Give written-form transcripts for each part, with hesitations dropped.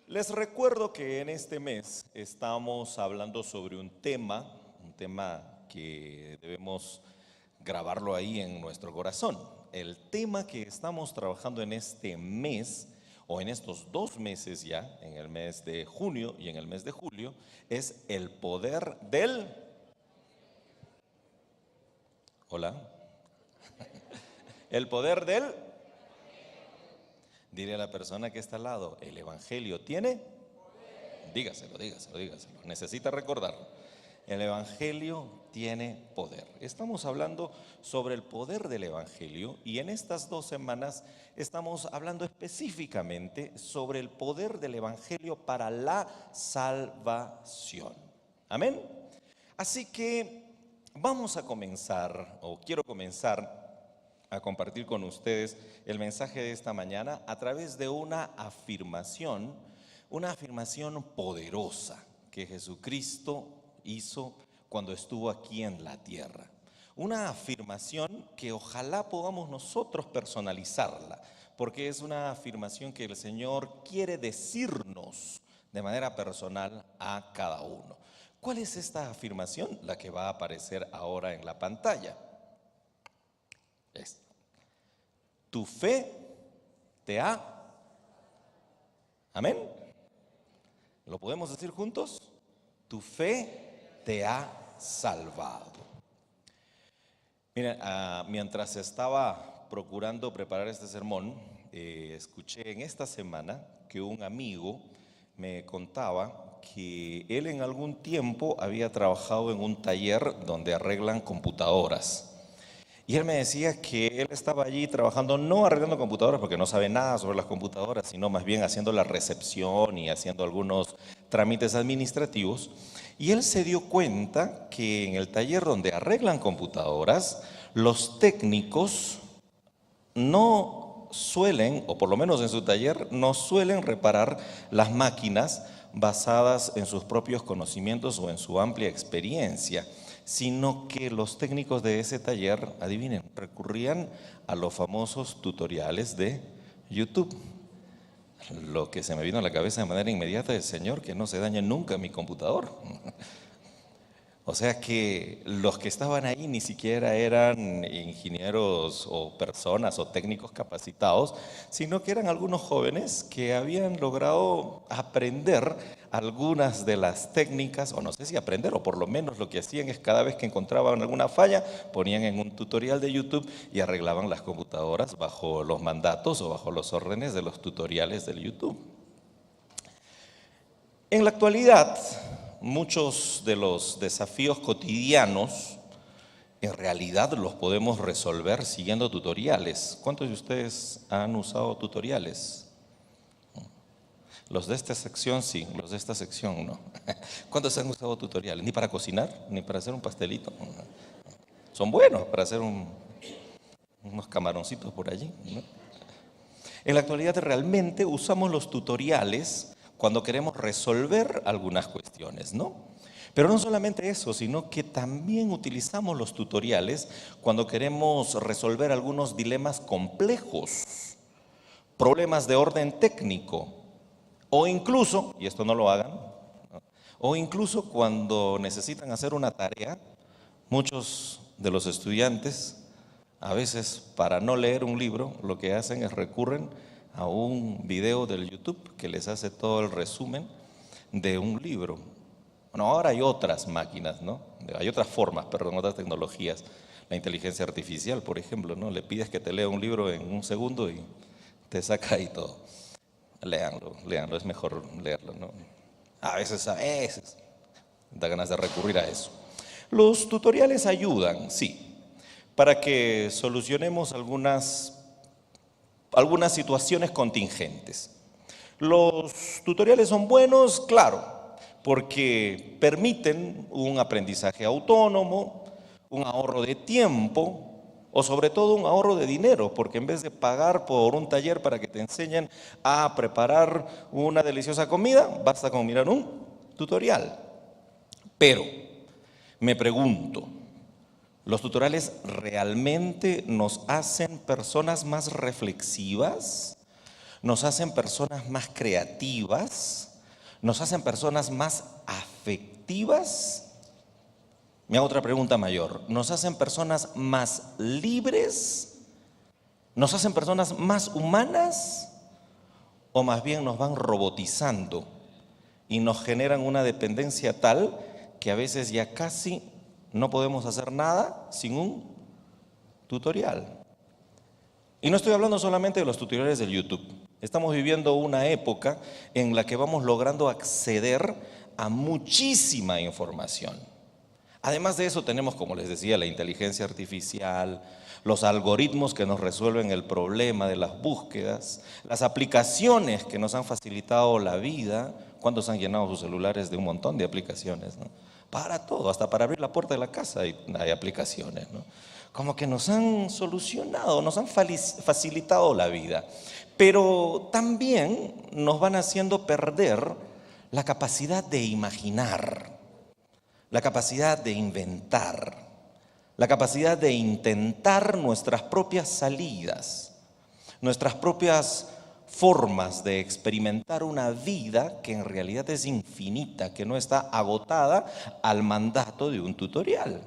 Les recuerdo que en este mes estamos hablando sobre un tema que debemos grabarlo ahí en nuestro corazón. El tema que estamos trabajando en este mes, o en estos 2 meses ya, en el mes de junio y en el mes de julio, es el poder del... Hola. El poder del... Dile a la persona que está al lado, ¿el Evangelio tiene? Dígaselo. Necesita recordarlo. El Evangelio tiene poder. Estamos hablando sobre el poder del Evangelio y en estas 2 semanas estamos hablando específicamente sobre el poder del Evangelio para la salvación. Amén. Así que vamos a comenzar, o quiero comenzar a compartir con ustedes el mensaje de esta mañana a través de una afirmación poderosa que Jesucristo hizo cuando estuvo aquí en la tierra. Una afirmación que ojalá podamos nosotros personalizarla, porque es una afirmación que el Señor quiere decirnos de manera personal a cada uno. ¿Cuál es esta afirmación? La que va a aparecer ahora en la pantalla. Tu fe te ha... ¿Amén? ¿Lo podemos decir juntos? Tu fe te ha salvado. Mira, mientras estaba procurando preparar este sermón, escuché en esta semana que un amigo me contaba que él en algún tiempo había trabajado en un taller donde arreglan computadoras. Y él me decía que él estaba allí trabajando, no arreglando computadoras porque no sabe nada sobre las computadoras, sino más bien haciendo la recepción y haciendo algunos trámites administrativos. Y él se dio cuenta que en el taller donde arreglan computadoras, los técnicos no suelen, o por lo menos en su taller, no suelen reparar las máquinas basadas en sus propios conocimientos o en su amplia experiencia, sino que los técnicos de ese taller, adivinen, recurrían a los famosos tutoriales de YouTube. Lo que se me vino a la cabeza de manera inmediata es, Señor, que no se dañe nunca mi computador. O sea que los que estaban ahí ni siquiera eran ingenieros o personas o técnicos capacitados, sino que eran algunos jóvenes que habían logrado aprender algunas de las técnicas, o no sé si aprender, o por lo menos lo que hacían es cada vez que encontraban alguna falla, ponían en un tutorial de YouTube y arreglaban las computadoras bajo los mandatos o bajo los órdenes de los tutoriales del YouTube. En la actualidad, muchos de los desafíos cotidianos en realidad los podemos resolver siguiendo tutoriales. ¿Cuántos de ustedes han usado tutoriales? Los de esta sección sí, los de esta sección no. ¿Cuántos han usado tutoriales? Ni para cocinar, ni para hacer un pastelito. Son buenos para hacer unos camaroncitos por allí, ¿no? En la actualidad realmente usamos los tutoriales cuando queremos resolver algunas cuestiones, ¿no? Pero no solamente eso, sino que también utilizamos los tutoriales cuando queremos resolver algunos dilemas complejos, problemas de orden técnico, o incluso, y esto no lo hagan, ¿no? O incluso cuando necesitan hacer una tarea, muchos de los estudiantes, a veces para no leer un libro, lo que hacen es recurren a un video del YouTube que les hace todo el resumen de un libro. Bueno, ahora hay otras máquinas, ¿no? Hay otras formas, perdón, otras tecnologías. La inteligencia artificial, por ejemplo, ¿no? Le pides que te lea un libro en un segundo y te saca ahí todo. Léanlo, es mejor leerlo, ¿no? A veces da ganas de recurrir a eso. Los tutoriales ayudan, sí, para que solucionemos algunas situaciones contingentes. Los tutoriales son buenos, claro, porque permiten un aprendizaje autónomo, un ahorro de tiempo o sobre todo un ahorro de dinero, porque en vez de pagar por un taller para que te enseñen a preparar una deliciosa comida, basta con mirar un tutorial. Pero me pregunto, ¿los tutoriales realmente nos hacen personas más reflexivas? nos hacen personas más creativas, nos hacen personas más afectivas. Me hago otra pregunta mayor. ¿Nos hacen personas más libres? ¿Nos hacen personas más humanas? ¿O más bien nos van robotizando y nos generan una dependencia tal que a veces ya casi no podemos hacer nada sin un tutorial? Y no estoy hablando solamente de los tutoriales del YouTube. Estamos viviendo una época en la que vamos logrando acceder a muchísima información. Además de eso tenemos, como les decía, la inteligencia artificial, los algoritmos que nos resuelven el problema de las búsquedas, las aplicaciones que nos han facilitado la vida. ¿Cuántos han llenado sus celulares de un montón de aplicaciones, ¿no? Para todo, hasta para abrir la puerta de la casa hay aplicaciones, ¿no? Como que nos han solucionado, nos han facilitado la vida, pero también nos van haciendo perder la capacidad de imaginar, la capacidad de inventar, la capacidad de intentar nuestras propias salidas, nuestras propias formas de experimentar una vida que en realidad es infinita, que no está agotada al mandato de un tutorial.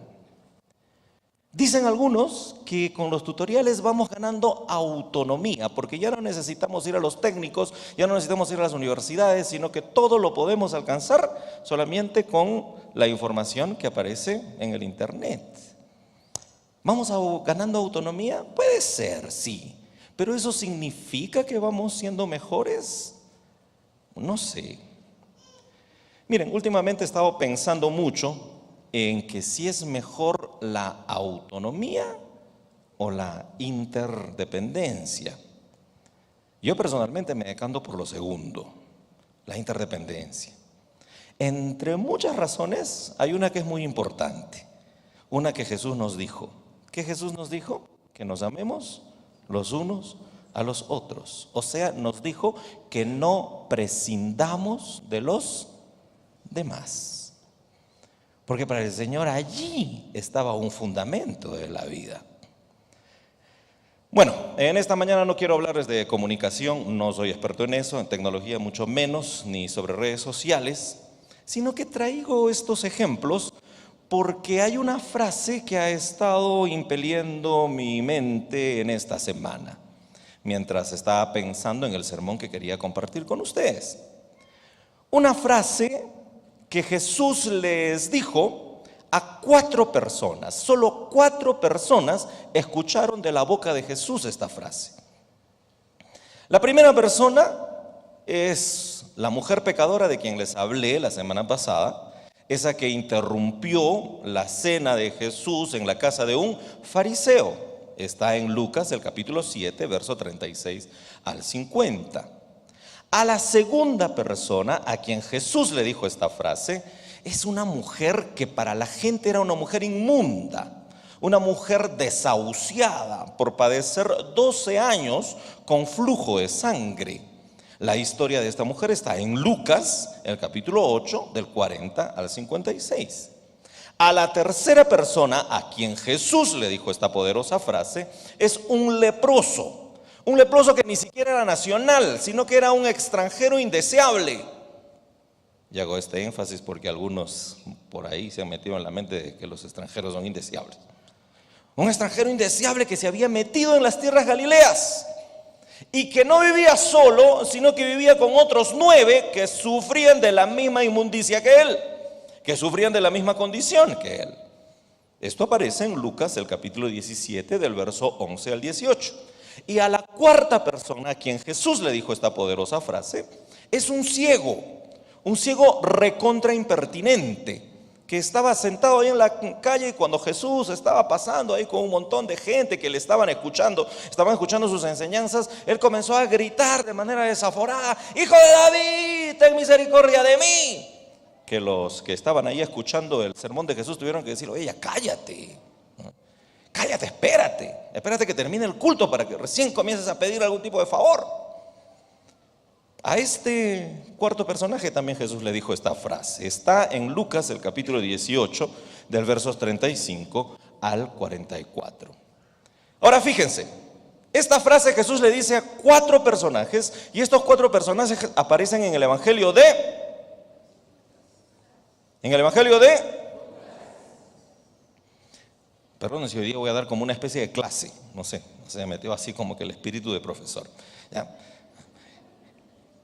Dicen algunos que con los tutoriales vamos ganando autonomía, porque ya no necesitamos ir a los técnicos, ya no necesitamos ir a las universidades, sino que todo lo podemos alcanzar solamente con la información que aparece en el internet. ¿Vamos ganando autonomía? Puede ser, sí, pero ¿eso significa que vamos siendo mejores? No sé. Miren, últimamente he estado pensando mucho en que si es mejor la autonomía o la interdependencia. Yo personalmente me decanto por lo segundo, la interdependencia. Entre muchas razones hay una que es muy importante, una que Jesús nos dijo. ¿Qué Jesús nos dijo? Que nos amemos los unos a los otros. O sea, nos dijo que no prescindamos de los demás. Porque para el Señor allí estaba un fundamento de la vida. Bueno, en esta mañana no quiero hablarles de comunicación, no soy experto en eso, en tecnología mucho menos, ni sobre redes sociales, sino que traigo estos ejemplos porque hay una frase que ha estado impeliendo mi mente en esta semana, mientras estaba pensando en el sermón que quería compartir con ustedes. Una frase que Jesús les dijo a 4 personas. Solo 4 personas escucharon de la boca de Jesús esta frase. La primera persona es la mujer pecadora de quien les hablé la semana pasada, esa que interrumpió la cena de Jesús en la casa de un fariseo. Está en Lucas, el capítulo 7, verso 36 al 50. A la segunda persona a quien Jesús le dijo esta frase es una mujer que para la gente era una mujer inmunda, una mujer desahuciada por padecer 12 años con flujo de sangre. La historia de esta mujer está en Lucas, el capítulo 8, del 40 al 56. A la tercera persona a quien Jesús le dijo esta poderosa frase es un leproso. Un leproso que ni siquiera era nacional, sino que era un extranjero indeseable. Y hago este énfasis porque algunos por ahí se han metido en la mente de que los extranjeros son indeseables. Un extranjero indeseable que se había metido en las tierras galileas y que no vivía solo, sino que vivía con otros 9 que sufrían de la misma inmundicia que él, que sufrían de la misma condición que él. Esto aparece en Lucas, el capítulo 17, del verso 11 al 18. Y a la cuarta persona a quien Jesús le dijo esta poderosa frase es un ciego recontra impertinente, que estaba sentado ahí en la calle y cuando Jesús estaba pasando ahí con un montón de gente que le estaban escuchando sus enseñanzas, él comenzó a gritar de manera desaforada: ¡Hijo de David, ten misericordia de mí! Que los que estaban ahí escuchando el sermón de Jesús tuvieron que decirle: oye, ya cállate. Cállate, espérate que termine el culto para que recién comiences a pedir algún tipo de favor. A este cuarto personaje también Jesús le dijo esta frase. Está en Lucas, el capítulo 18, del versos 35 al 44. Ahora fíjense, Esta frase Jesús le dice a 4 personajes, y estos 4 personajes aparecen en el Evangelio perdón si hoy día voy a dar como una especie de clase, no sé, se me metió así como que el espíritu de profesor. ¿Ya?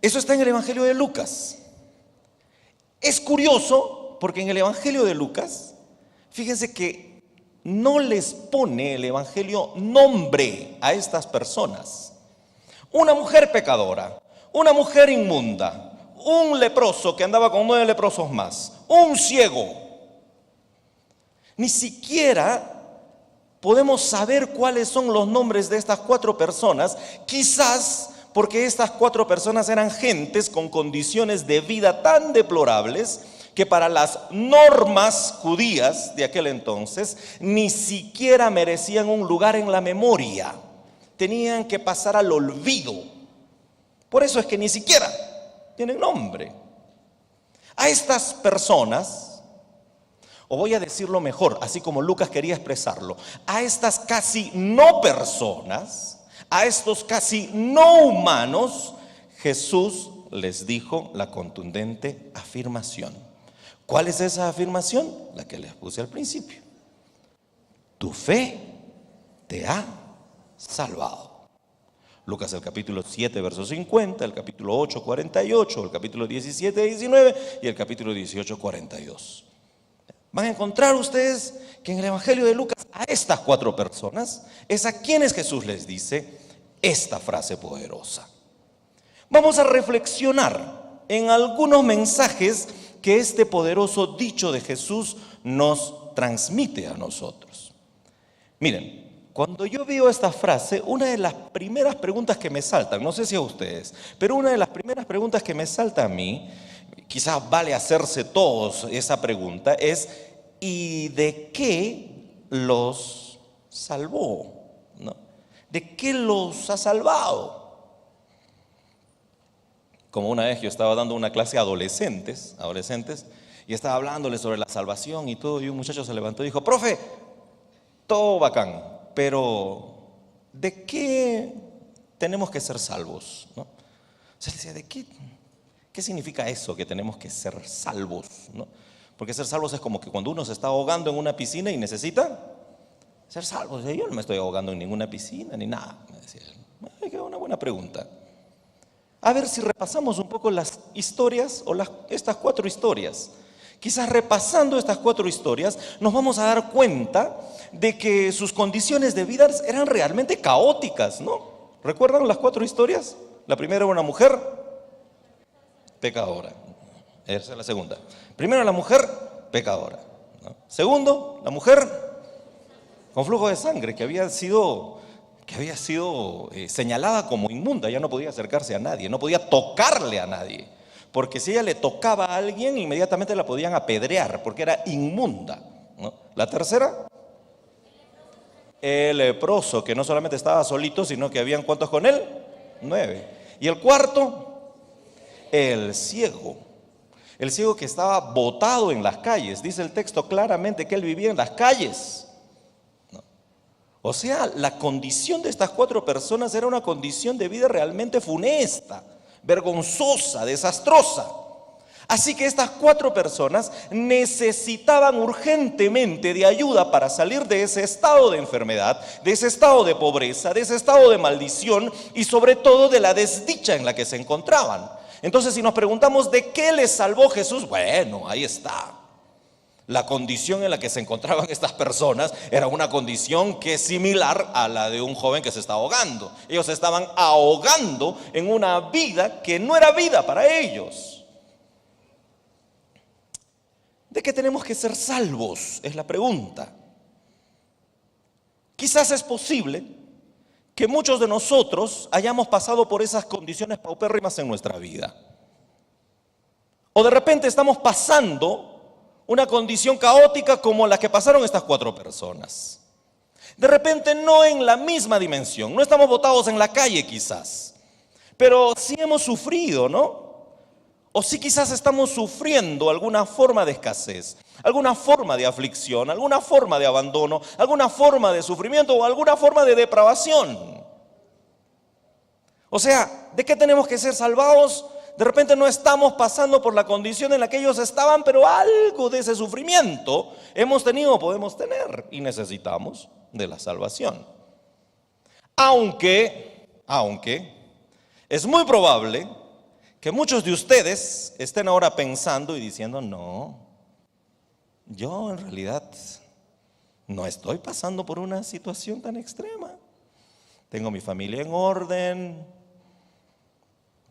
Eso está en el Evangelio de Lucas. Es curioso porque en el Evangelio de Lucas, fíjense que no les pone el Evangelio nombre a estas personas. Una mujer pecadora, una mujer inmunda, un leproso que andaba con 9 leprosos más, un ciego. Ni siquiera podemos saber cuáles son los nombres de estas 4 personas, quizás porque estas 4 personas eran gentes con condiciones de vida tan deplorables que para las normas judías de aquel entonces ni siquiera merecían un lugar en la memoria. Tenían que pasar al olvido. Por eso es que ni siquiera tienen nombre. A estas personas, o voy a decirlo mejor, así como Lucas quería expresarlo, a estas casi no personas, a estos casi no humanos, Jesús les dijo la contundente afirmación. ¿Cuál es esa afirmación? La que les puse al principio. Tu fe te ha salvado. Lucas el capítulo 7, verso 50, el capítulo 8, 48, el capítulo 17, 19 y el capítulo 18, 42. Van a encontrar ustedes que en el Evangelio de Lucas a estas 4 personas es a quienes Jesús les dice esta frase poderosa. Vamos a reflexionar en algunos mensajes que este poderoso dicho de Jesús nos transmite a nosotros. Miren, cuando yo veo esta frase, una de las primeras preguntas que me saltan, no sé si a ustedes, pero una de las primeras preguntas que me salta a mí, quizás vale hacerse todos esa pregunta, es ¿y de qué los salvó? ¿No? ¿De qué los ha salvado? Como una vez yo estaba dando una clase a adolescentes, y estaba hablándoles sobre la salvación y todo, y un muchacho se levantó y dijo: profe, todo bacán, pero ¿de qué tenemos que ser salvos? ¿No? O sea, decía, ¿de qué significa eso que tenemos que ser salvos? ¿No? Porque ser salvos es como que cuando uno se está ahogando en una piscina y necesita ser salvos. Yo no me estoy ahogando en ninguna piscina ni nada. Me decía, qué una buena pregunta. A ver si repasamos un poco las historias o estas 4 historias. Quizás repasando estas 4 historias nos vamos a dar cuenta de que sus condiciones de vida eran realmente caóticas, ¿no? ¿Recuerdan las 4 historias? La primera era una mujer pecadora. Esa es la segunda. Primero la mujer pecadora, ¿no? Segundo, la mujer con flujo de sangre que había sido señalada como inmunda. Ya no podía acercarse a nadie, no podía tocarle a nadie, porque si ella le tocaba a alguien inmediatamente la podían apedrear porque era inmunda, ¿no? La tercera, el leproso, que no solamente estaba solito, sino que habían ¿cuántos con él? 9. Y el cuarto, el ciego que estaba botado en las calles. Dice el texto claramente que él vivía en las calles, ¿no? O sea, la condición de estas 4 personas era una condición de vida realmente funesta, vergonzosa, desastrosa. Así que estas 4 personas necesitaban urgentemente de ayuda para salir de ese estado de enfermedad, de ese estado de pobreza, de ese estado de maldición y sobre todo de la desdicha en la que se encontraban. Entonces, si nos preguntamos ¿de qué les salvó Jesús? Bueno, ahí está. La condición en la que se encontraban estas personas era una condición que es similar a la de un joven que se está ahogando. Ellos se estaban ahogando en una vida que no era vida para ellos. ¿De qué tenemos que ser salvos? Es la pregunta. Quizás es posible que muchos de nosotros hayamos pasado por esas condiciones paupérrimas en nuestra vida. O de repente estamos pasando una condición caótica como la que pasaron estas 4 personas. De repente no en la misma dimensión, no estamos botados en la calle quizás, pero sí hemos sufrido, ¿no? O sí quizás estamos sufriendo alguna forma de escasez, alguna forma de aflicción, alguna forma de abandono, alguna forma de sufrimiento o alguna forma de depravación. O sea, ¿de qué tenemos que ser salvados? De repente no estamos pasando por la condición en la que ellos estaban, pero algo de ese sufrimiento hemos tenido o podemos tener y necesitamos de la salvación. Aunque es muy probable que muchos de ustedes estén ahora pensando y diciendo, no, yo en realidad no estoy pasando por una situación tan extrema. Tengo mi familia en orden,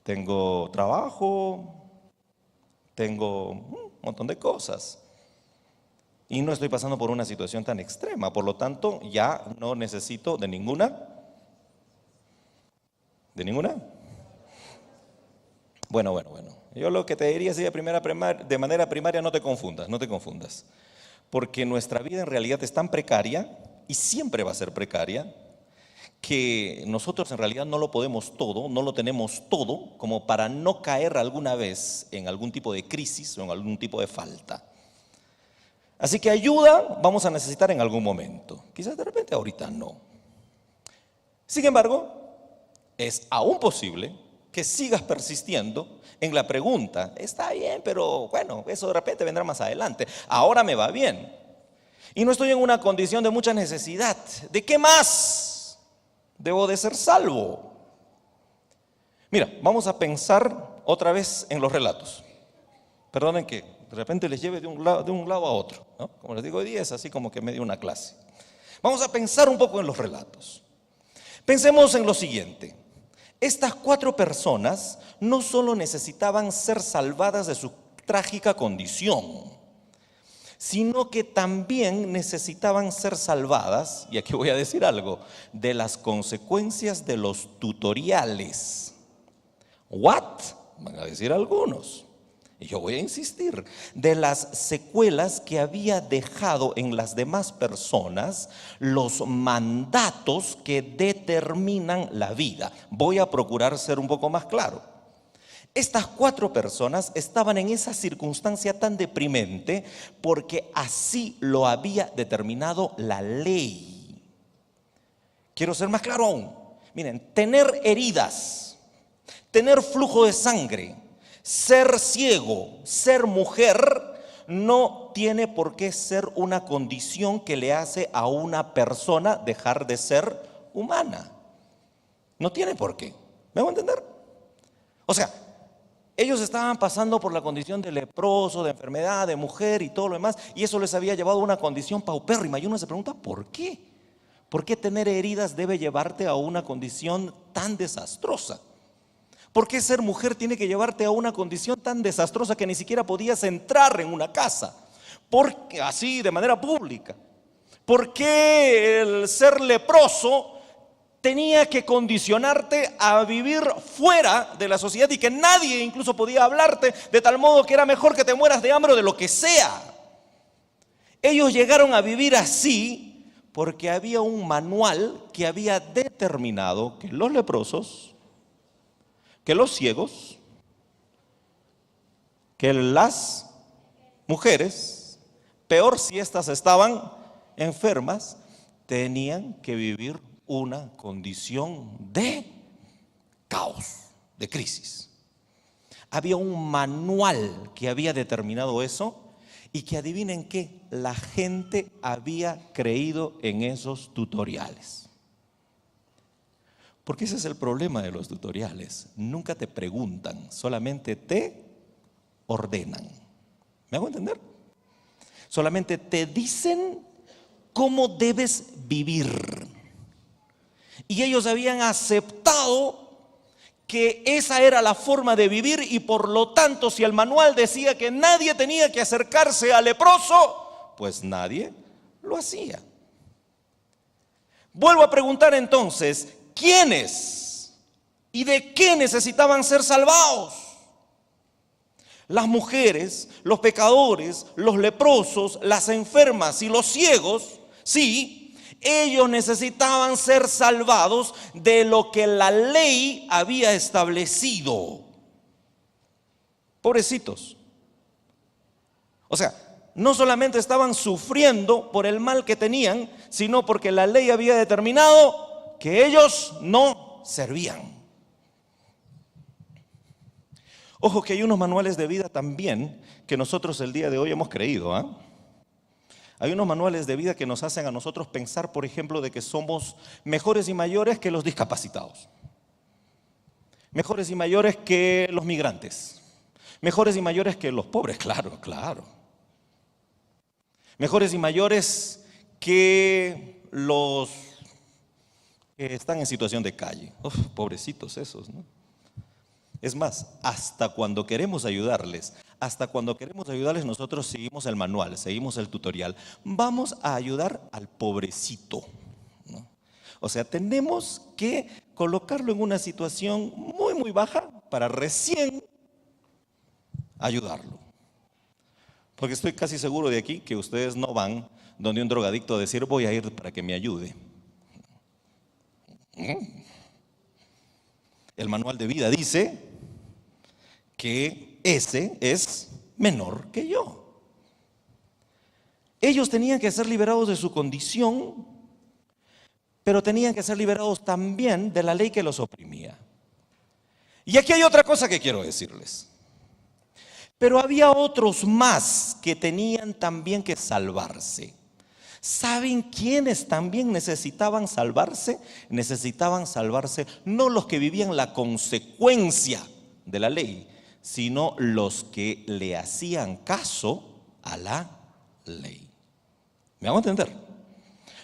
tengo trabajo, tengo un montón de cosas. Y no estoy pasando por una situación tan extrema. Por lo tanto, ya no necesito de ninguna. ¿De ninguna? Bueno. Yo lo que te diría es de manera primaria, no te confundas. Porque nuestra vida en realidad es tan precaria, y siempre va a ser precaria, que nosotros en realidad no lo podemos todo, no lo tenemos todo, como para no caer alguna vez en algún tipo de crisis o en algún tipo de falta. Así que ayuda vamos a necesitar en algún momento. Quizás de repente ahorita no. Sin embargo, es aún posible que sigas persistiendo en la pregunta, está bien, pero bueno, eso de repente vendrá más adelante. Ahora me va bien. Y no estoy en una condición de mucha necesidad. ¿De qué más debo de ser salvo? Mira, vamos a pensar otra vez en los relatos. Perdonen que de repente les lleve de un lado a otro, ¿no? Como les digo hoy día es así como que medio una clase. Vamos a pensar un poco en los relatos. Pensemos en lo siguiente. Estas 4 personas no solo necesitaban ser salvadas de su trágica condición, sino que también necesitaban ser salvadas, y aquí voy a decir algo, de las consecuencias de los tutoriales. ¿What? Van a decir algunos. Y yo voy a insistir, de las secuelas que había dejado en las demás personas los mandatos que determinan la vida. Voy a procurar ser un poco más claro. Estas 4 personas estaban en esa circunstancia tan deprimente porque así lo había determinado la ley. Quiero ser más claro aún. Miren, tener heridas, tener flujo de sangre, ser ciego, ser mujer, no tiene por qué ser una condición que le hace a una persona dejar de ser humana. No tiene por qué. ¿Me hago entender? O sea, ellos estaban pasando por la condición de leproso, de enfermedad, de mujer y todo lo demás, y eso les había llevado a una condición paupérrima. Y uno se pregunta, ¿por qué? ¿Por qué tener heridas debe llevarte a una condición tan desastrosa? ¿Por qué ser mujer tiene que llevarte a una condición tan desastrosa que ni siquiera podías entrar en una casa? ¿Por qué así de manera pública? ¿Por qué el ser leproso tenía que condicionarte a vivir fuera de la sociedad y que nadie incluso podía hablarte, de tal modo que era mejor que te mueras de hambre o de lo que sea? Ellos llegaron a vivir así porque había un manual que había determinado que los leprosos, que los ciegos, que las mujeres, peor si éstas estaban enfermas, tenían que vivir una condición de caos, de crisis. Había un manual que había determinado eso y que adivinen qué, la gente había creído en esos tutoriales. Porque ese es el problema de los tutoriales. Nunca te preguntan, solamente te ordenan. ¿Me hago entender? Solamente te dicen cómo debes vivir. Y ellos habían aceptado que esa era la forma de vivir y por lo tanto, si el manual decía que nadie tenía que acercarse al leproso, pues nadie lo hacía. Vuelvo a preguntar entonces, ¿quiénes y de qué necesitaban ser salvados? Las mujeres, los pecadores, los leprosos, las enfermas y los ciegos, sí, ellos necesitaban ser salvados de lo que la ley había establecido. Pobrecitos. O sea, no solamente estaban sufriendo por el mal que tenían, sino porque la ley había determinado que ellos no servían. Ojo que hay unos manuales de vida también que nosotros el día de hoy hemos creído, ¿ah? Hay unos manuales de vida que nos hacen a nosotros pensar, por ejemplo, de que somos mejores y mayores que los discapacitados, mejores y mayores que los migrantes, mejores y mayores que los pobres, claro, claro. Mejores y mayores que los que están en situación de calle. Uf, pobrecitos esos, ¿no? Es más, hasta cuando queremos ayudarles, nosotros seguimos el manual, seguimos el tutorial. Vamos a ayudar al pobrecito, ¿no? O sea, tenemos que colocarlo en una situación muy, muy baja para recién ayudarlo. Porque estoy casi seguro de aquí que ustedes no van donde un drogadicto a decir voy a ir para que me ayude. El manual de vida dice que ese es menor que yo. Ellos tenían que ser liberados de su condición, pero tenían que ser liberados también de la ley que los oprimía. Y aquí hay otra cosa que quiero decirles. Pero había otros más que tenían también que salvarse. ¿Saben quiénes también necesitaban salvarse? Necesitaban salvarse no los que vivían la consecuencia de la ley, sino los que le hacían caso a la ley. ¿Me hago entender?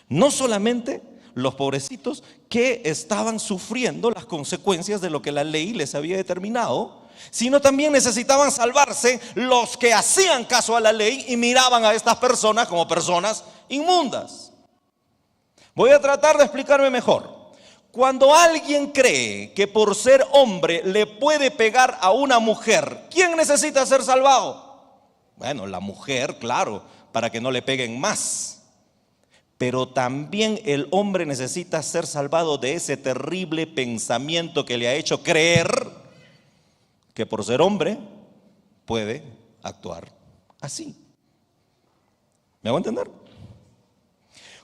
No solamente los pobrecitos que estaban sufriendo las consecuencias de lo que la ley les había determinado, sino también necesitaban salvarse los que hacían caso a la ley y miraban a estas personas como personas inmundas. Voy a tratar de explicarme mejor. Cuando alguien cree que por ser hombre le puede pegar a una mujer, ¿quién necesita ser salvado? Bueno, la mujer, claro, para que no le peguen más. Pero también el hombre necesita ser salvado de ese terrible pensamiento que le ha hecho creer que por ser hombre puede actuar así. ¿Me hago entender?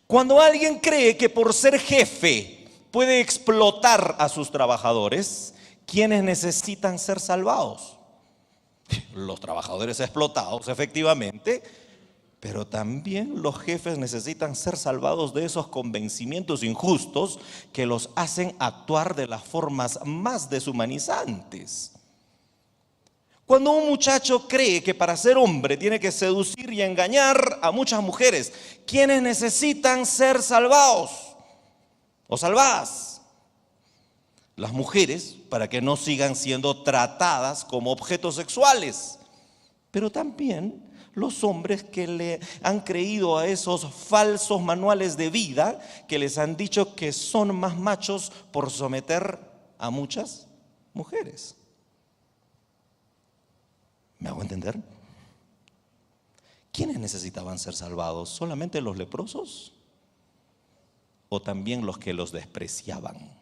Cuando alguien cree que por ser jefe puede explotar a sus trabajadores, ¿quiénes necesitan ser salvados? Los trabajadores explotados, efectivamente, pero también los jefes necesitan ser salvados de esos convencimientos injustos que los hacen actuar de las formas más deshumanizantes. Cuando un muchacho cree que para ser hombre tiene que seducir y engañar a muchas mujeres, ¿quiénes necesitan ser salvados o salvadas? Las mujeres, para que no sigan siendo tratadas como objetos sexuales, pero también los hombres que le han creído a esos falsos manuales de vida que les han dicho que son más machos por someter a muchas mujeres. ¿Me hago entender? ¿Quiénes necesitaban ser salvados? ¿Solamente los leprosos? ¿O también los que los despreciaban?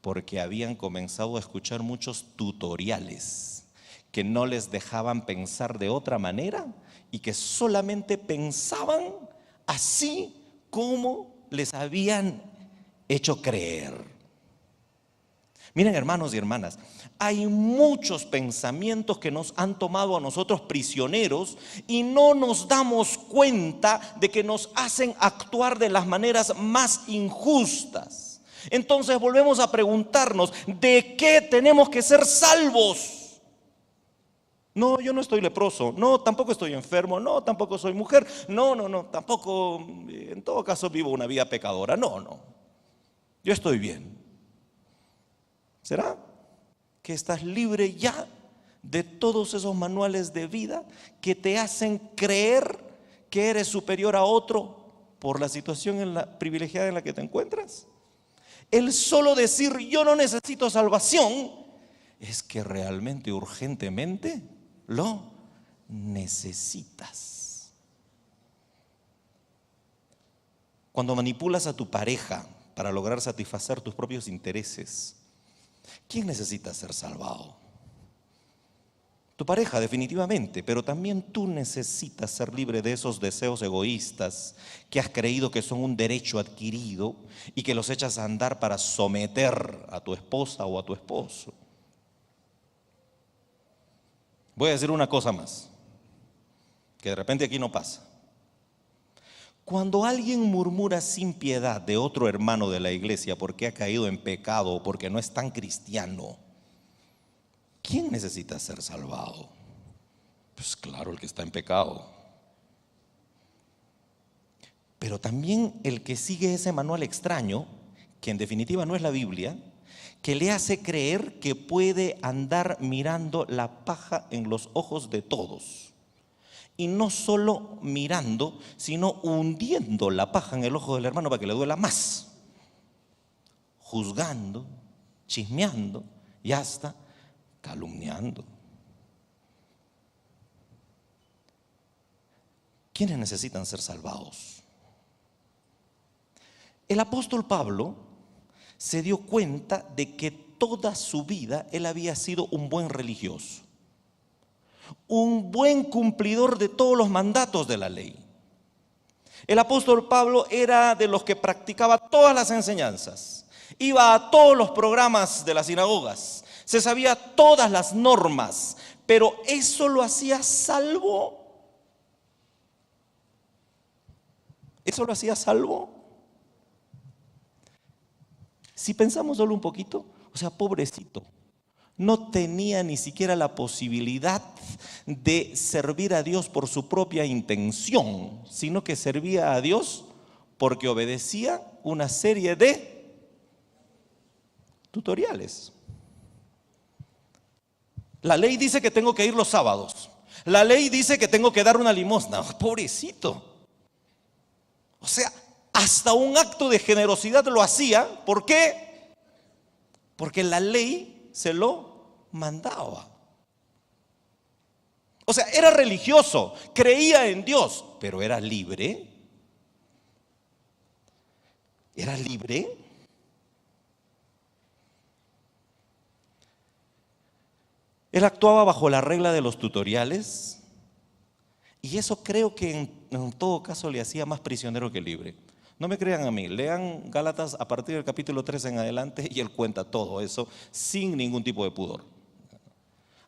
Porque habían comenzado a escuchar muchos tutoriales que no les dejaban pensar de otra manera y que solamente pensaban así como les habían hecho creer. Miren, hermanos y hermanas, hay muchos pensamientos que nos han tomado a nosotros prisioneros y no nos damos cuenta de que nos hacen actuar de las maneras más injustas. Entonces volvemos a preguntarnos, ¿de qué tenemos que ser salvos? No, yo no estoy leproso, no, tampoco estoy enfermo, no, tampoco soy mujer, no, tampoco, en todo caso vivo una vida pecadora, no, yo estoy bien. ¿Será que estás libre ya de todos esos manuales de vida que te hacen creer que eres superior a otro por la situación privilegiada en la que te encuentras? El solo decir yo no necesito salvación es que realmente, urgentemente, lo necesitas. Cuando manipulas a tu pareja para lograr satisfacer tus propios intereses, ¿quién necesita ser salvado? Tu pareja, definitivamente, pero también tú necesitas ser libre de esos deseos egoístas que has creído que son un derecho adquirido y que los echas a andar para someter a tu esposa o a tu esposo. Voy a decir una cosa más, que de repente aquí no pasa. Cuando alguien murmura sin piedad de otro hermano de la iglesia porque ha caído en pecado o porque no es tan cristiano, ¿quién necesita ser salvado? Pues claro, el que está en pecado. Pero también el que sigue ese manual extraño, que en definitiva no es la Biblia, que le hace creer que puede andar mirando la paja en los ojos de todos. Y no solo mirando, sino hundiendo la paja en el ojo del hermano para que le duela más. Juzgando, chismeando y hasta calumniando. ¿Quiénes necesitan ser salvados? El apóstol Pablo se dio cuenta de que toda su vida él había sido un buen religioso, un buen cumplidor de todos los mandatos de la ley. El apóstol Pablo era de los que practicaba todas las enseñanzas, iba a todos los programas de las sinagogas, se sabía todas las normas, pero eso lo hacía salvo. ¿Eso lo hacía salvo? Si pensamos solo un poquito, o sea, pobrecito, no tenía ni siquiera la posibilidad de servir a Dios por su propia intención, sino que servía a Dios porque obedecía una serie de tutoriales. La ley dice que tengo que ir los sábados. La ley dice que tengo que dar una limosna. Pobrecito. O sea, hasta un acto de generosidad lo hacía. ¿Por qué? Porque la ley se lo mandaba. O sea, era religioso, creía en Dios, pero era libre. ¿Era libre? Él actuaba bajo la regla de los tutoriales y eso creo que en todo caso le hacía más prisionero que libre. No me crean a mí, lean Gálatas a partir del capítulo 3 en adelante y él cuenta todo eso sin ningún tipo de pudor.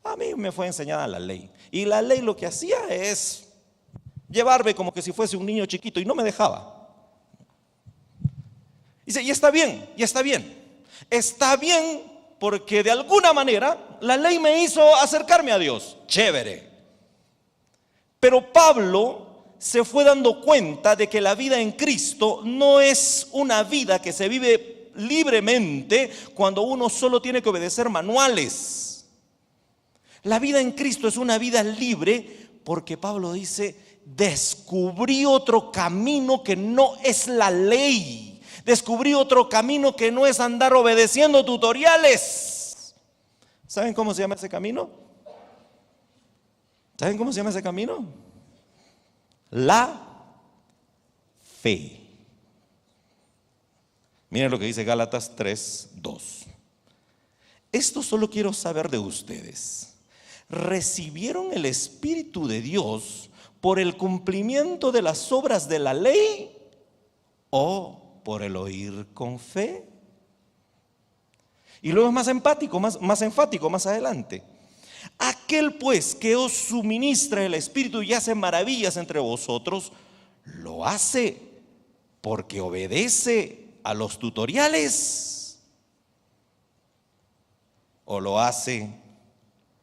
A mí me fue enseñada la ley y la ley lo que hacía es llevarme como que si fuese un niño chiquito y no me dejaba. Dice, y está bien, está bien porque de alguna manera la ley me hizo acercarme a Dios, chévere. Pero Pablo se fue dando cuenta de que la vida en Cristo no es una vida que se vive libremente cuando uno solo tiene que obedecer manuales. La vida en Cristo es una vida libre porque Pablo dice, descubrí otro camino que no es la ley. Descubrí otro camino que no es andar obedeciendo tutoriales. ¿Saben cómo se llama ese camino? ¿Saben cómo se llama ese camino? La fe. Miren lo que dice Gálatas 3:2. Esto solo quiero saber de ustedes. ¿Recibieron el Espíritu de Dios por el cumplimiento de las obras de la ley o por el oír con fe? Y luego es más empático, más enfático más adelante. Aquel pues que os suministra el Espíritu y hace maravillas entre vosotros, ¿lo hace porque obedece a los tutoriales o lo hace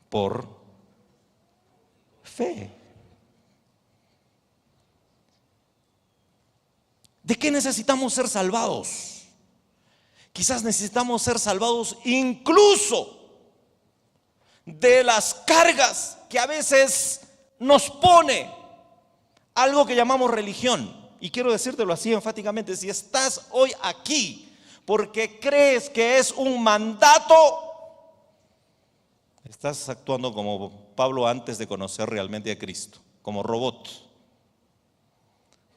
por fe? ¿De qué necesitamos ser salvados? Quizás necesitamos ser salvados incluso de las cargas que a veces nos pone algo que llamamos religión. Y quiero decírtelo así enfáticamente, si estás hoy aquí porque crees que es un mandato, estás actuando como Pablo antes de conocer realmente a Cristo, como robot.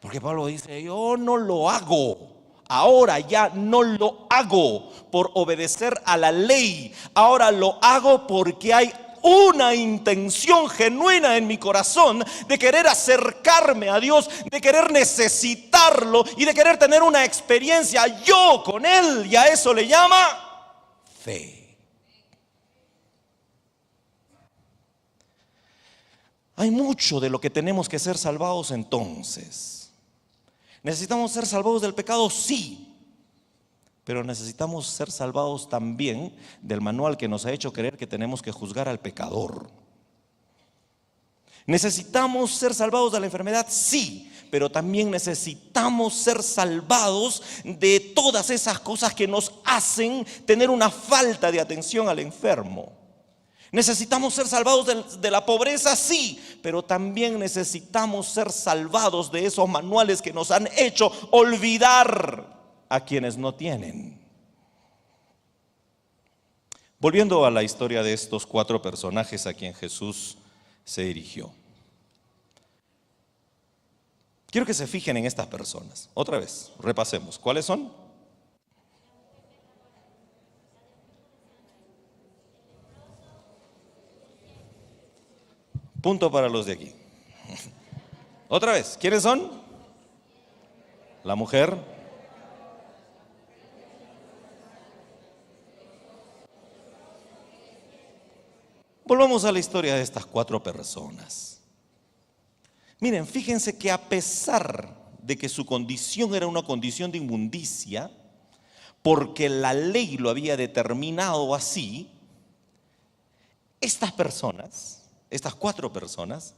Porque Pablo dice, yo no lo hago. Ahora ya no lo hago por obedecer a la ley. Ahora lo hago porque hay una intención genuina en mi corazón de querer acercarme a Dios, de querer necesitarlo y de querer tener una experiencia yo con Él. Y a eso le llama fe. Hay mucho de lo que tenemos que ser salvados entonces. ¿Necesitamos ser salvados del pecado? Sí. Pero necesitamos ser salvados también del manual que nos ha hecho creer que tenemos que juzgar al pecador. ¿Necesitamos ser salvados de la enfermedad? Sí. Pero también necesitamos ser salvados de todas esas cosas que nos hacen tener una falta de atención al enfermo. ¿Necesitamos ser salvados de la pobreza? Sí, pero también necesitamos ser salvados de esos manuales que nos han hecho olvidar a quienes no tienen. Volviendo a la historia de estos 4 personajes a quien Jesús se dirigió. Quiero que se fijen en estas personas. Otra vez, repasemos. ¿Cuáles son? Punto para los de aquí. Otra vez, ¿quiénes son? La mujer. Volvamos a la historia de estas 4 personas. Miren, fíjense que a pesar de que su condición era una condición de inmundicia, porque la ley lo había determinado así, estas personas, estas 4 personas,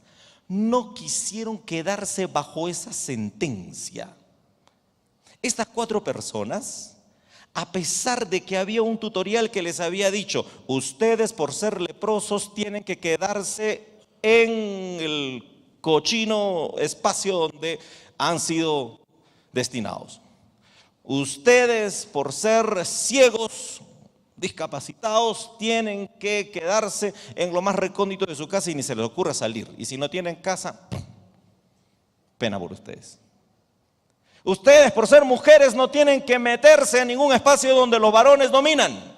no quisieron quedarse bajo esa sentencia. Estas 4 personas, a pesar de que había un tutorial que les había dicho, ustedes por ser leprosos tienen que quedarse en el cochino espacio donde han sido destinados. Ustedes por ser ciegos, discapacitados, tienen que quedarse en lo más recóndito de su casa y ni se les ocurra salir. Y si no tienen casa, pena por ustedes. Ustedes por ser mujeres no tienen que meterse en ningún espacio donde los varones dominan.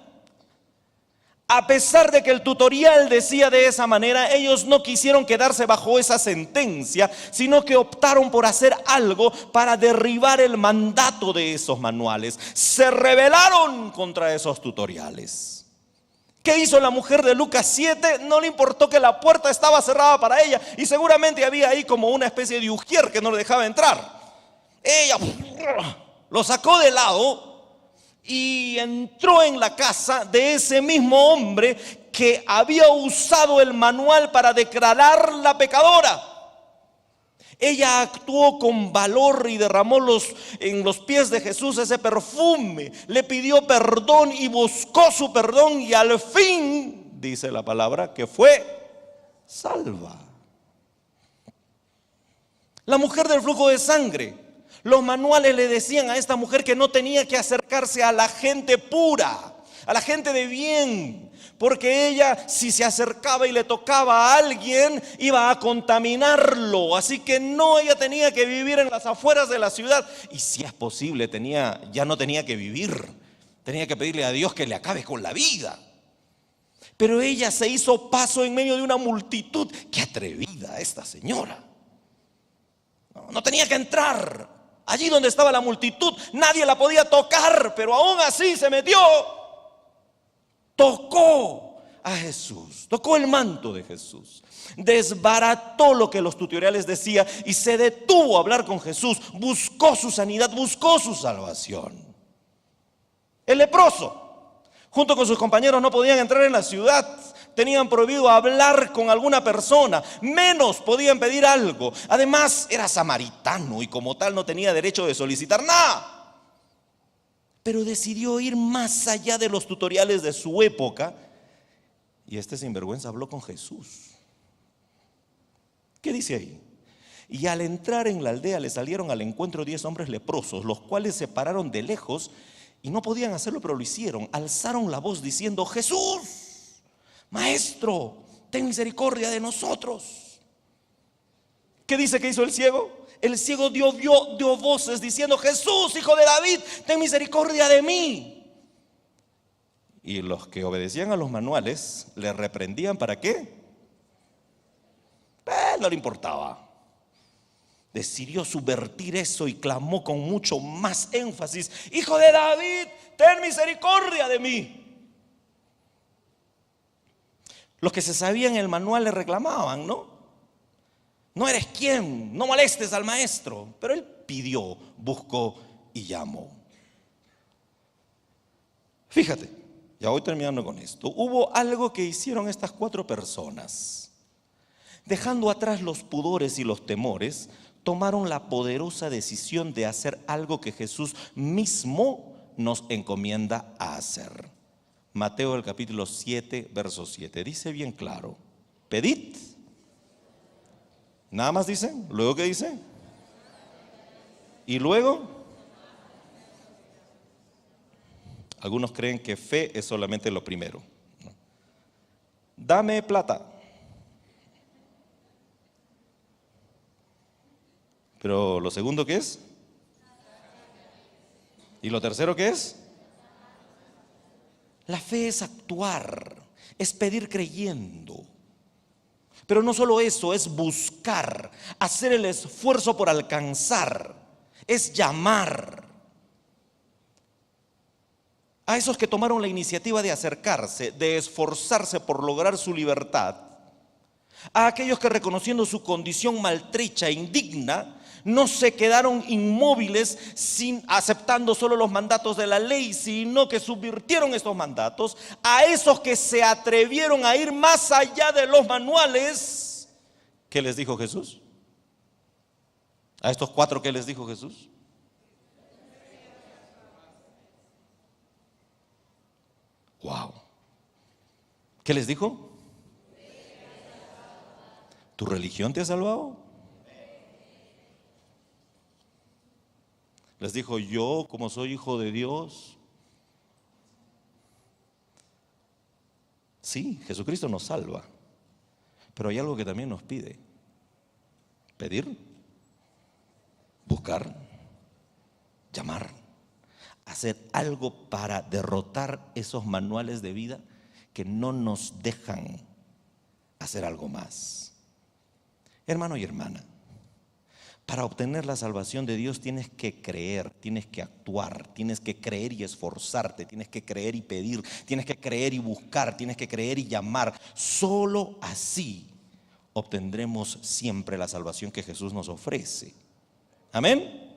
A pesar de que el tutorial decía de esa manera, ellos no quisieron quedarse bajo esa sentencia, sino que optaron por hacer algo para derribar el mandato de esos manuales. Se rebelaron contra esos tutoriales. ¿Qué hizo la mujer de Lucas 7? No le importó que la puerta estaba cerrada para ella y seguramente había ahí como una especie de ujier que no le dejaba entrar. Ella lo sacó de lado y entró en la casa de ese mismo hombre que había usado el manual para declararla pecadora. Ella actuó con valor y derramó en los pies de Jesús ese perfume, le pidió perdón y buscó su perdón y al fin, dice la palabra, que fue salva. La mujer del flujo de sangre. Los manuales le decían a esta mujer que no tenía que acercarse a la gente pura, a la gente de bien, porque ella si se acercaba y le tocaba a alguien iba a contaminarlo. Así que no, ella tenía que vivir en las afueras de la ciudad y si es posible ya no tenía que vivir, tenía que pedirle a Dios que le acabe con la vida. Pero ella se hizo paso en medio de una multitud. Qué atrevida esta señora. No tenía que entrar. Allí donde estaba la multitud, nadie la podía tocar, pero aún así se metió. Tocó a Jesús, tocó el manto de Jesús, desbarató lo que los tutoriales decían y se detuvo a hablar con Jesús. Buscó su sanidad, buscó su salvación. El leproso, junto con sus compañeros, no podían entrar en la ciudad. Tenían prohibido hablar con alguna persona, menos podían pedir algo. Además era samaritano y como tal no tenía derecho de solicitar nada. Pero decidió ir más allá de los tutoriales de su época y este sinvergüenza habló con Jesús. ¿Qué dice ahí? Y al entrar en la aldea le salieron al encuentro 10 hombres leprosos, los cuales se pararon de lejos y no podían hacerlo, pero lo hicieron. Alzaron la voz diciendo: Jesús, Maestro, ten misericordia de nosotros. ¿Qué dice que hizo el ciego? El ciego dio voces diciendo: Jesús, hijo de David, ten misericordia de mí. Y los que obedecían a los manuales le reprendían. ¿Para qué? No le importaba. Decidió subvertir eso y clamó con mucho más énfasis: Hijo de David, ten misericordia de mí. Los que se sabían el manual le reclamaban, ¿no? No eres quien, no molestes al maestro. Pero él pidió, buscó y llamó. Fíjate, ya voy terminando con esto. Hubo algo que hicieron estas 4 personas. Dejando atrás los pudores y los temores, tomaron la poderosa decisión de hacer algo que Jesús mismo nos encomienda a hacer. Mateo el capítulo 7, verso 7, dice bien claro: pedid. Nada más dice, luego ¿qué dice? Y luego, algunos creen que fe es solamente lo primero. Dame plata. Pero lo segundo, ¿qué es? ¿Y lo tercero qué es? La fe es actuar, es pedir creyendo. Pero no solo eso, es buscar, hacer el esfuerzo por alcanzar, es llamar. A esos que tomaron la iniciativa de acercarse, de esforzarse por lograr su libertad. A aquellos que, reconociendo su condición maltrecha e indigna, no se quedaron inmóviles aceptando solo los mandatos de la ley, sino que subvirtieron estos mandatos. A esos que se atrevieron a ir más allá de los manuales, ¿qué les dijo Jesús? A estos 4, ¿qué les dijo Jesús? Wow. ¿Qué les dijo? ¿Tu religión te ha salvado? Les dijo: yo, como soy hijo de Dios. Sí, Jesucristo nos salva, pero hay algo que también nos pide: pedir, buscar, llamar, hacer algo para derrotar esos manuales de vida que no nos dejan hacer algo más. Hermano y hermana, para obtener la salvación de Dios tienes que creer, tienes que actuar, tienes que creer y esforzarte, tienes que creer y pedir, tienes que creer y buscar, tienes que creer y llamar. Solo así obtendremos siempre la salvación que Jesús nos ofrece. ¿Amén?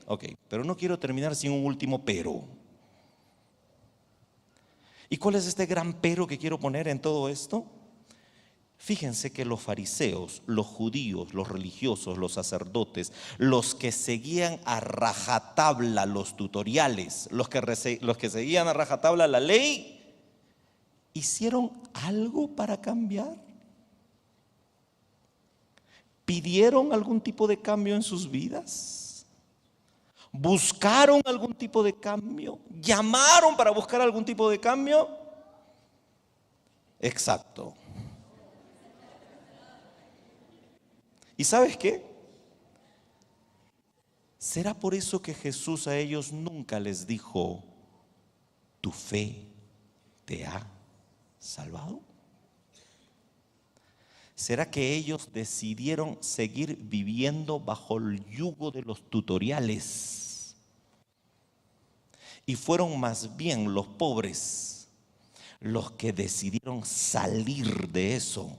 Ok, pero no quiero terminar sin un último pero. ¿Y cuál es este gran pero que quiero poner en todo esto? Fíjense que los fariseos, los judíos, los religiosos, los sacerdotes, los que seguían a rajatabla los tutoriales, los que seguían a rajatabla la ley, ¿hicieron algo para cambiar? ¿Pidieron algún tipo de cambio en sus vidas? ¿Buscaron algún tipo de cambio? ¿Llamaron para buscar algún tipo de cambio? Exacto. ¿Y sabes qué? ¿Será por eso que Jesús a ellos nunca les dijo: tu fe te ha salvado? ¿Será que ellos decidieron seguir viviendo bajo el yugo de los tutoriales? Y fueron más bien los pobres los que decidieron salir de eso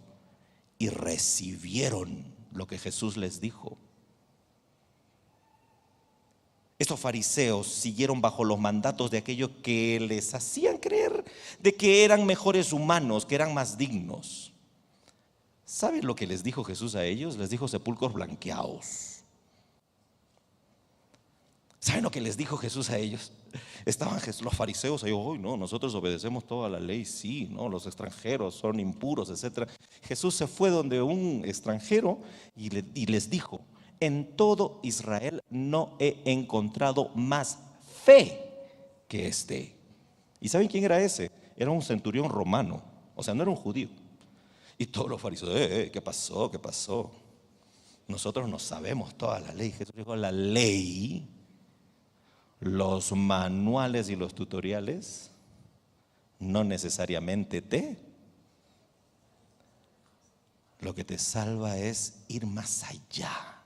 y recibieron lo que Jesús les dijo. Estos fariseos siguieron bajo los mandatos de aquellos que les hacían creer de que eran mejores humanos, que eran más dignos. ¿Saben lo que les dijo Jesús a ellos? Les dijo: sepulcros blanqueados. ¿Saben lo que les dijo Jesús a ellos? Estaban los fariseos ahí: hoy no, nosotros obedecemos toda la ley, sí, no, los extranjeros son impuros, etc. Jesús se fue donde un extranjero y les dijo: en todo Israel no he encontrado más fe que este. ¿Y saben quién era ese? Era un centurión romano, o sea, no era un judío. Y todos los fariseos: ¿qué pasó? ¿Qué pasó? Nosotros no sabemos toda la ley. Jesús dijo: la ley, los manuales y los tutoriales no necesariamente lo que te salva es ir más allá,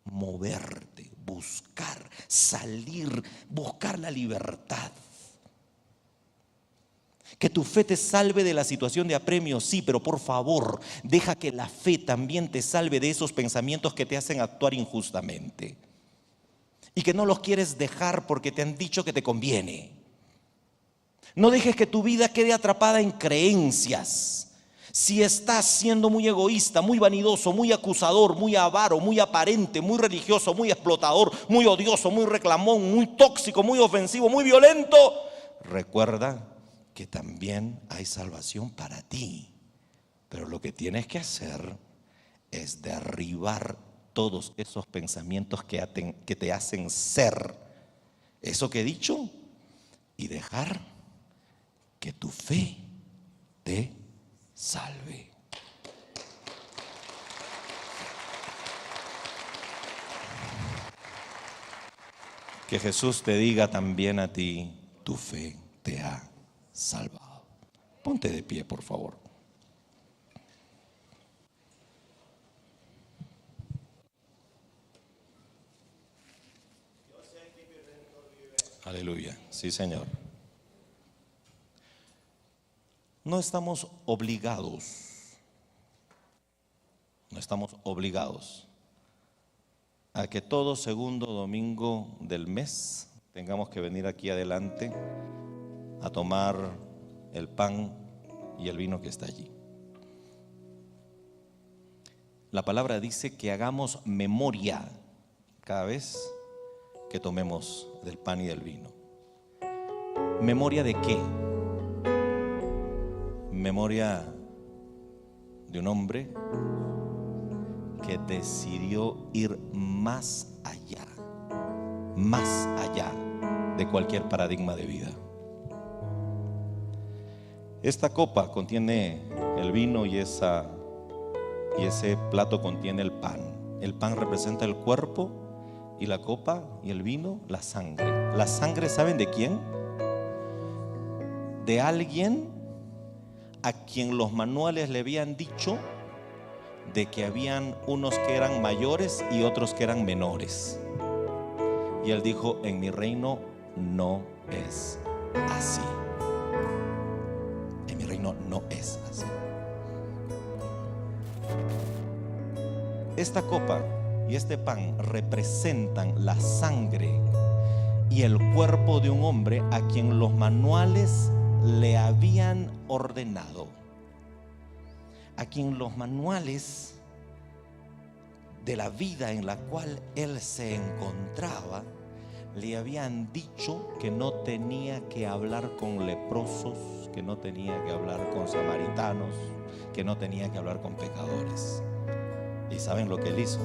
moverte, buscar, salir, buscar la libertad. Que tu fe te salve de la situación de apremio, sí, pero por favor, deja que la fe también te salve de esos pensamientos que te hacen actuar injustamente y que no los quieres dejar porque te han dicho que te conviene. No dejes que tu vida quede atrapada en creencias. Si estás siendo muy egoísta, muy vanidoso, muy acusador, muy avaro, muy aparente, muy religioso, muy explotador, muy odioso, muy reclamón, muy tóxico, muy ofensivo, muy violento, recuerda que también hay salvación para ti. Pero lo que tienes que hacer es derribar todos esos pensamientos que te hacen ser eso que he dicho y dejar que tu fe te salve. Que Jesús te diga también a ti, tu fe te ha salvado. Ponte de pie, por favor. Aleluya, sí, Señor. No estamos obligados a que todo segundo domingo del mes tengamos que venir aquí adelante a tomar el pan y el vino que está allí. La palabra dice que hagamos memoria cada vez que tomemos del pan y del vino. ¿Memoria de qué? Memoria de un hombre que decidió ir más allá de cualquier paradigma de vida. Esta copa contiene el vino y ese plato contiene el pan. El pan representa el cuerpo y la copa y el vino, la sangre. La sangre, ¿saben de quién? De alguien a quien los manuales le habían dicho de que habían unos que eran mayores y otros que eran menores. Y él dijo: en mi reino no es así. En mi reino no es así. Esta copa y este pan representan la sangre y el cuerpo de un hombre a quien los manuales le habían ordenado, a quien los manuales de la vida en la cual él se encontraba le habían dicho que no tenía que hablar con leprosos, que no tenía que hablar con samaritanos, que no tenía que hablar con pecadores. ¿Y saben lo que él hizo?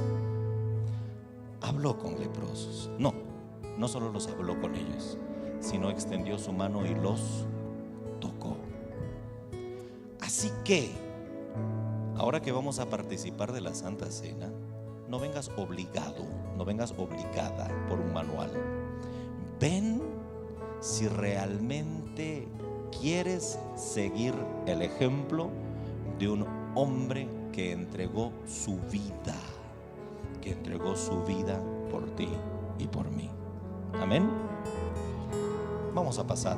Habló con leprosos. No solo los habló con ellos, sino extendió su mano y los tocó. Así que ahora que vamos a participar de la Santa Cena, no vengas obligado, no vengas obligada por un manual. Ven si realmente quieres seguir el ejemplo de un hombre que entregó su vida por ti y por mí. Amén. Vamos a pasar